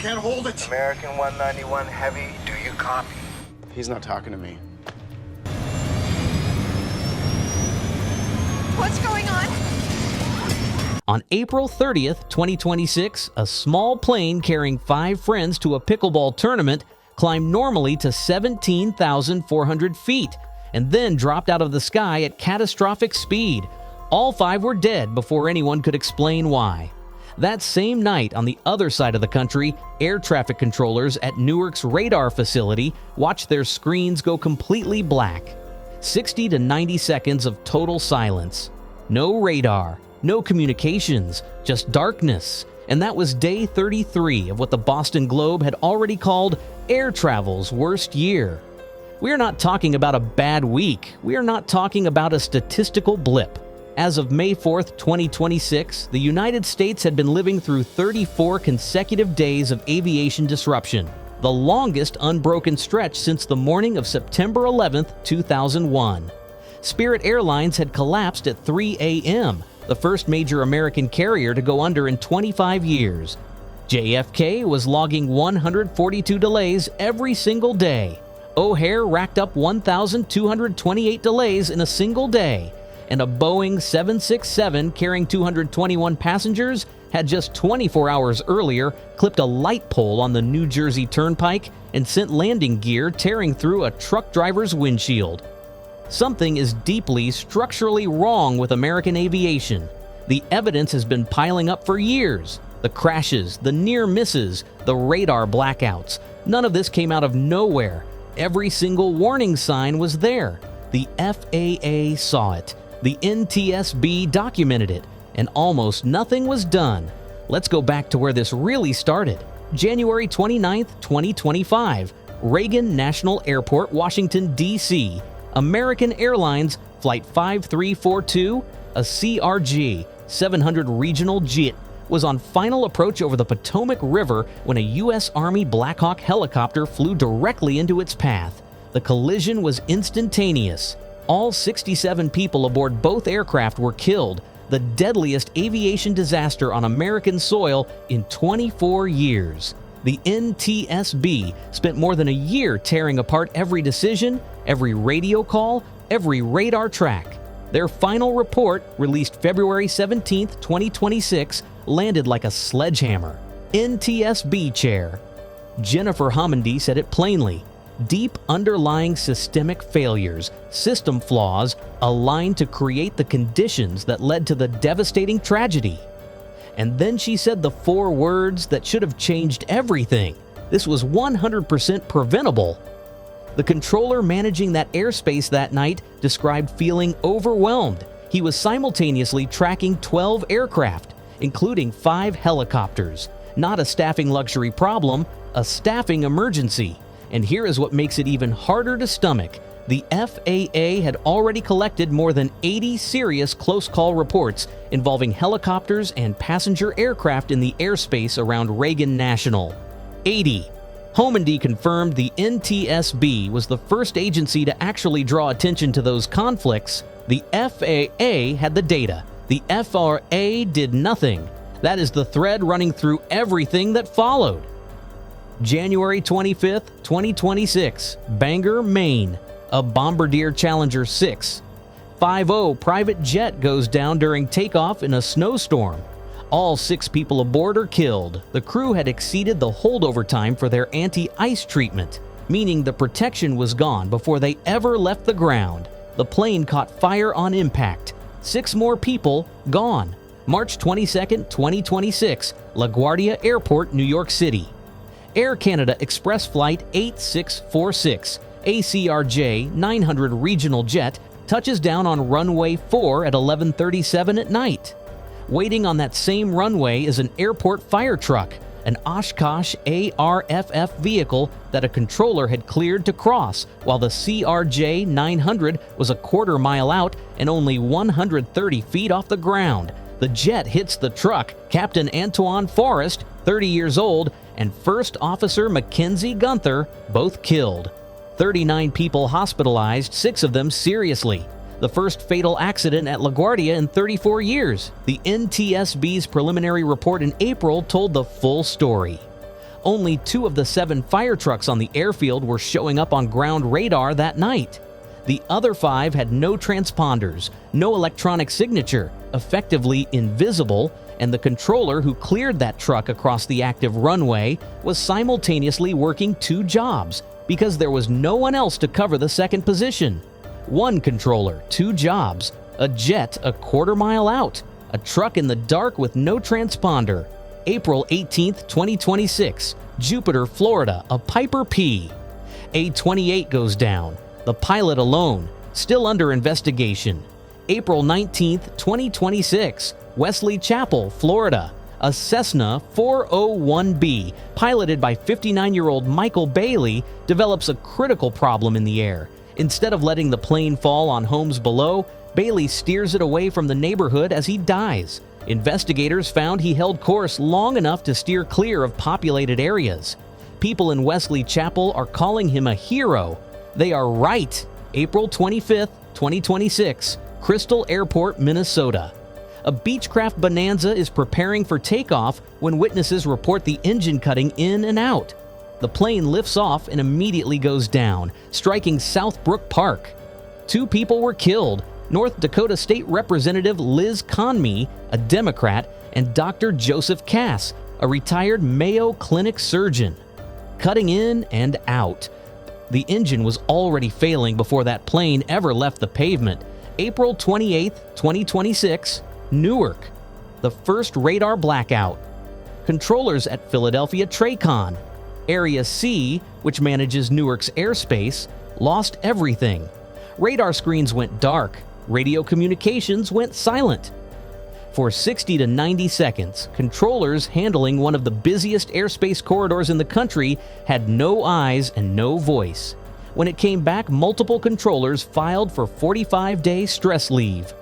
can't hold it. American 191 Heavy, do you copy? He's not talking to me. What's going on? On April 30th, 2026, a small plane carrying 5 friends to a pickleball tournament climbed normally to 17,400 feet and then dropped out of the sky at catastrophic speed. All 5 were dead before anyone could explain why. That same night, on the other side of the country, air traffic controllers at Newark's radar facility watched their screens go completely black. 60 to 90 seconds of total silence. No radar, no communications, just darkness. And that was day 33 of what the Boston Globe had already called air travel's worst year. We are not talking about a bad week. We are not talking about a statistical blip. As of May 4th, 2026, the United States had been living through 34 consecutive days of aviation disruption, the longest unbroken stretch since the morning of September 11th, 2001. Spirit Airlines had collapsed at 3 a.m., the first major American carrier to go under in 25 years. JFK was logging 142 delays every single day. O'Hare racked up 1,228 delays in a single day. And a Boeing 767 carrying 221 passengers had just 24 hours earlier clipped a light pole on the New Jersey Turnpike and sent landing gear tearing through a truck driver's windshield. Something is deeply structurally wrong with American aviation. The evidence has been piling up for years. The crashes, the near misses, the radar blackouts. None of this came out of nowhere. Every single warning sign was there. The FAA saw it. The NTSB documented it, and almost nothing was done. Let's go back to where this really started. January 29th, 2025, Reagan National Airport, Washington, D.C. American Airlines Flight 5342, a CRJ 700 regional jet, was on final approach over the Potomac River when a U.S. Army Black Hawk helicopter flew directly into its path. The collision was instantaneous. All 67 people aboard both aircraft were killed, the deadliest aviation disaster on American soil in 24 years. The NTSB spent more than a year tearing apart every decision, every radio call, every radar track. Their final report, released February 17, 2026, landed like a sledgehammer. NTSB chair Jennifer Homendy said it plainly. Deep underlying systemic failures, system flaws, aligned to create the conditions that led to the devastating tragedy. And then she said the 4 words that should have changed everything. This was 100% preventable. The controller managing that airspace that night described feeling overwhelmed. He was simultaneously tracking 12 aircraft, including 5 helicopters. Not a staffing luxury problem, a staffing emergency. And here is what makes it even harder to stomach. The FAA had already collected more than 80 serious close call reports involving helicopters and passenger aircraft in the airspace around Reagan National. 80. Homendy confirmed the NTSB was the first agency to actually draw attention to those conflicts. The FAA had the data. The FRA did nothing. That is the thread running through everything that followed. January 25th, 2026, Bangor, Maine. A Bombardier Challenger 6. 50 private jet goes down during takeoff in a snowstorm. All 6 people aboard are killed. The crew had exceeded the holdover time for their anti-ice treatment, meaning the protection was gone before they ever left the ground. The plane caught fire on impact. 6 more people gone. March 22nd, 2026, LaGuardia Airport, New York City. Air Canada Express Flight 8646, ACRJ 900 regional jet, touches down on runway 4 at 11:37 at night. Waiting on that same runway is an airport fire truck, an Oshkosh ARFF vehicle that a controller had cleared to cross, while the CRJ 900 was a quarter mile out and only 130 feet off the ground. The jet hits the truck. Captain Antoine Forrest, 30 years old, and First Officer Mackenzie Gunther, both killed. 39 people hospitalized, 6 of them seriously. The first fatal accident at LaGuardia in 34 years. The NTSB's preliminary report in April told the full story. Only 2 of the 7 fire trucks on the airfield were showing up on ground radar that night. The other 5 had no transponders, no electronic signature, effectively invisible, and the controller who cleared that truck across the active runway was simultaneously working 2 jobs because there was no one else to cover the second position. 1 controller, 2 jobs, a jet a quarter-mile out, a truck in the dark with no transponder. April 18, 2026, Jupiter, Florida, a Piper P. A-28 goes down, the pilot alone, still under investigation. April 19, 2026, Wesley Chapel, Florida, a Cessna 401B, piloted by 59-year-old Michael Bailey, develops a critical problem in the air. Instead of letting the plane fall on homes below, Bailey steers it away from the neighborhood as he dies. Investigators found he held course long enough to steer clear of populated areas. People in Wesley Chapel are calling him a hero. They are right. April 25, 2026, Crystal Airport, Minnesota. A Beechcraft Bonanza is preparing for takeoff when witnesses report the engine cutting in and out. The plane lifts off and immediately goes down, striking Southbrook Park. 2 people were killed: North Dakota State Representative Liz Conmee, a Democrat, and Dr. Joseph Cass, a retired Mayo Clinic surgeon. Cutting in and out. The engine was already failing before that plane ever left the pavement. April 28, 2026, Newark. The first radar blackout. Controllers at Philadelphia TRACON, Area C, which manages Newark's airspace, lost everything. Radar screens went dark. Radio communications went silent. For 60 to 90 seconds, controllers handling one of the busiest airspace corridors in the country had no eyes and no voice. When it came back, multiple controllers filed for 45-day stress leave.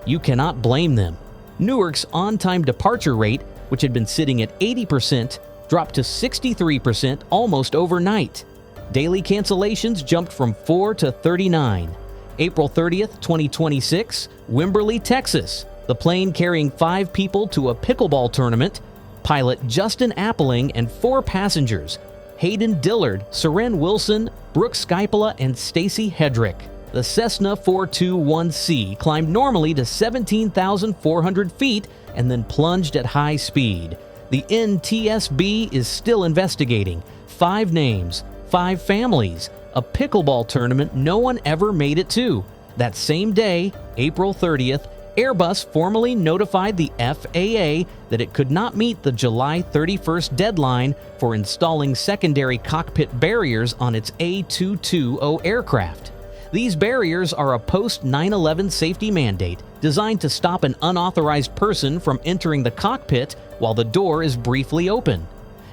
You cannot blame them. Newark's on-time departure rate, which had been sitting at 80%, dropped to 63% almost overnight. Daily cancellations jumped from 4 to 39. April 30th, 2026, Wimberley, Texas. The plane carrying 5 people to a pickleball tournament. Pilot Justin Appling and 4 passengers: Hayden Dillard, Seren Wilson, Brooke Skypola, and Stacy Hedrick. The Cessna 421C climbed normally to 17,400 feet and then plunged at high speed. The NTSB is still investigating. 5 names, 5 families, a pickleball tournament no one ever made it to. That same day, April 30th, Airbus formally notified the FAA that it could not meet the July 31st deadline for installing secondary cockpit barriers on its A220 aircraft. These barriers are a post-9/11 safety mandate designed to stop an unauthorized person from entering the cockpit while the door is briefly open.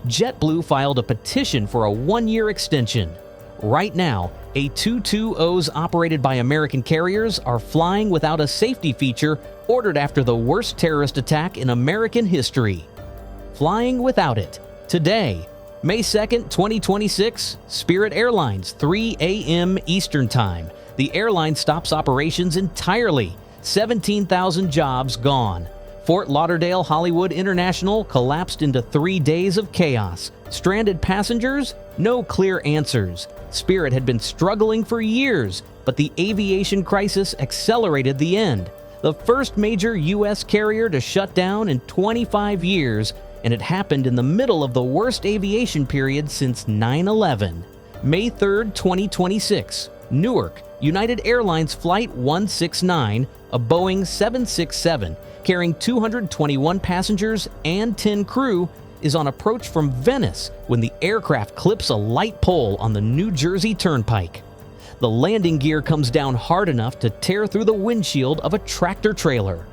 JetBlue filed a petition for a 1-year extension. Right now, A220s operated by American carriers are flying without a safety feature ordered after the worst terrorist attack in American history. Flying without it. Today, May 2nd, 2026, Spirit Airlines, 3 a.m. Eastern Time. The airline stops operations entirely. 17,000 jobs gone. Fort Lauderdale Hollywood International collapsed into 3 days of chaos. Stranded passengers? No clear answers. Spirit had been struggling for years, but the aviation crisis accelerated the end. The first major U.S. carrier to shut down in 25 years, and it happened in the middle of the worst aviation period since 9/11. May 3rd, 2026, Newark, United Airlines Flight 169, a Boeing 767, carrying 221 passengers and 10 crew, is on approach from Venice when the aircraft clips a light pole on the New Jersey Turnpike. The landing gear comes down hard enough to tear through the windshield of a tractor trailer.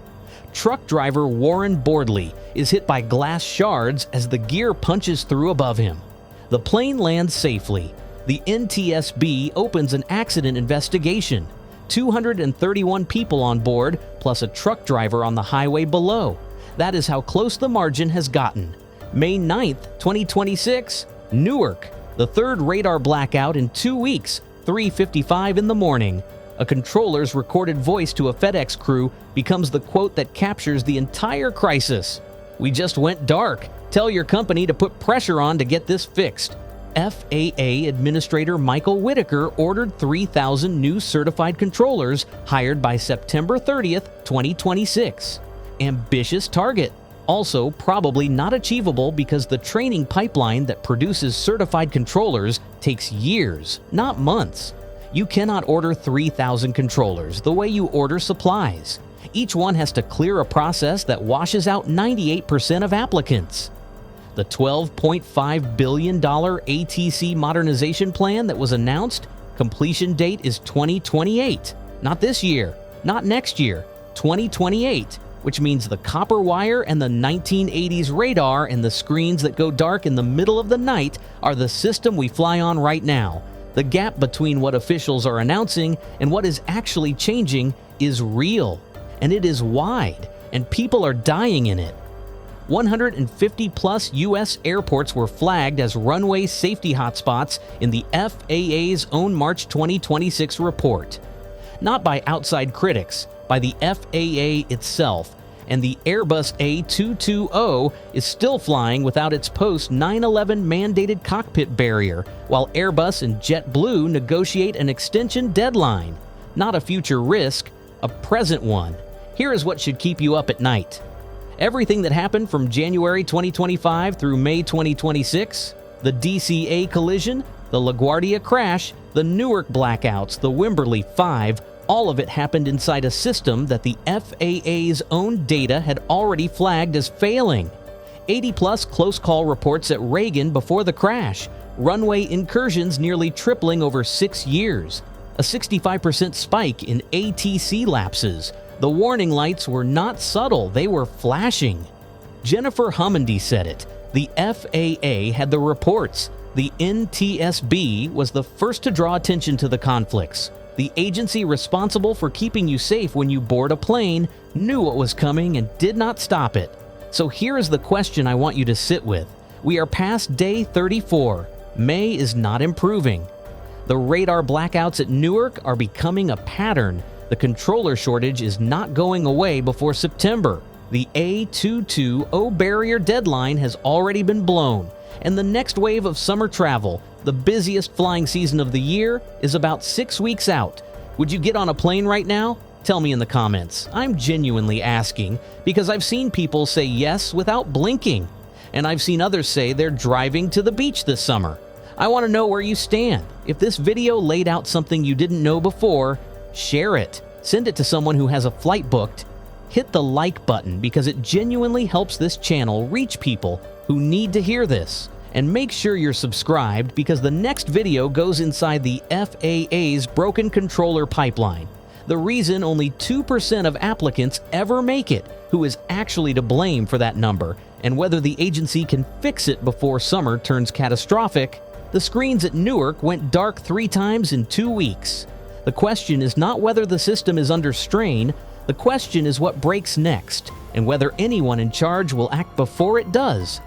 Truck driver Warren Boardley is hit by glass shards as the gear punches through above him. The plane lands safely. The NTSB opens an accident investigation. 231 people on board, plus a truck driver on the highway below. That is how close the margin has gotten. May 9th, 2026, Newark. The third radar blackout in 2 weeks, 3:55 in the morning. A controller's recorded voice to a FedEx crew becomes the quote that captures the entire crisis. We just went dark. Tell your company to put pressure on to get this fixed. FAA Administrator Michael Whitaker ordered 3,000 new certified controllers hired by September 30th, 2026. Ambitious target. Also, probably not achievable because the training pipeline that produces certified controllers takes years, not months. You cannot order 3,000 controllers the way you order supplies. Each one has to clear a process that washes out 98% of applicants. The $12.5 billion ATC modernization plan that was announced, completion date is 2028. Not this year, not next year, 2028, which means the copper wire and the 1980s radar and the screens that go dark in the middle of the night are the system we fly on right now. The gap between what officials are announcing and what is actually changing is real, and it is wide, and people are dying in it. 150 plus U.S. airports were flagged as runway safety hotspots in the FAA's own March 2026 report. Not by outside critics, by the FAA itself, and the Airbus A220 is still flying without its post-9/11 mandated cockpit barrier, while Airbus and JetBlue negotiate an extension deadline. Not a future risk, a present one. Here is what should keep you up at night. Everything that happened from January 2025 through May 2026, the DCA collision, the LaGuardia crash, the Newark blackouts, the Wimberley 5, all of it happened inside a system that the FAA's own data had already flagged as failing. 80-plus close call reports at Reagan before the crash, runway incursions nearly tripling over 6 years, a 65% spike in ATC lapses. The warning lights were not subtle, they were flashing. Jennifer Homendy said it. The FAA had the reports. The NTSB was the first to draw attention to the conflicts. The agency responsible for keeping you safe when you board a plane knew what was coming and did not stop it. So here is the question I want you to sit with. We are past day 34. May is not improving. The radar blackouts at Newark are becoming a pattern. The controller shortage is not going away before September. The A220 barrier deadline has already been blown, and the next wave of summer travel, the busiest flying season of the year, is about 6 weeks out. Would you get on a plane right now? Tell me in the comments. I'm genuinely asking because I've seen people say yes without blinking, and I've seen others say they're driving to the beach this summer. I want to know where you stand. If this video laid out something you didn't know before, share it. Send it to someone who has a flight booked. Hit the like button because it genuinely helps this channel reach people who need to hear this. And make sure you're subscribed because the next video goes inside the FAA's broken controller pipeline. The reason only 2% of applicants ever make it, who is actually to blame for that number, and whether the agency can fix it before summer turns catastrophic. The screens at Newark went dark 3 times in 2 weeks. The question is not whether the system is under strain, the question is what breaks next, and whether anyone in charge will act before it does.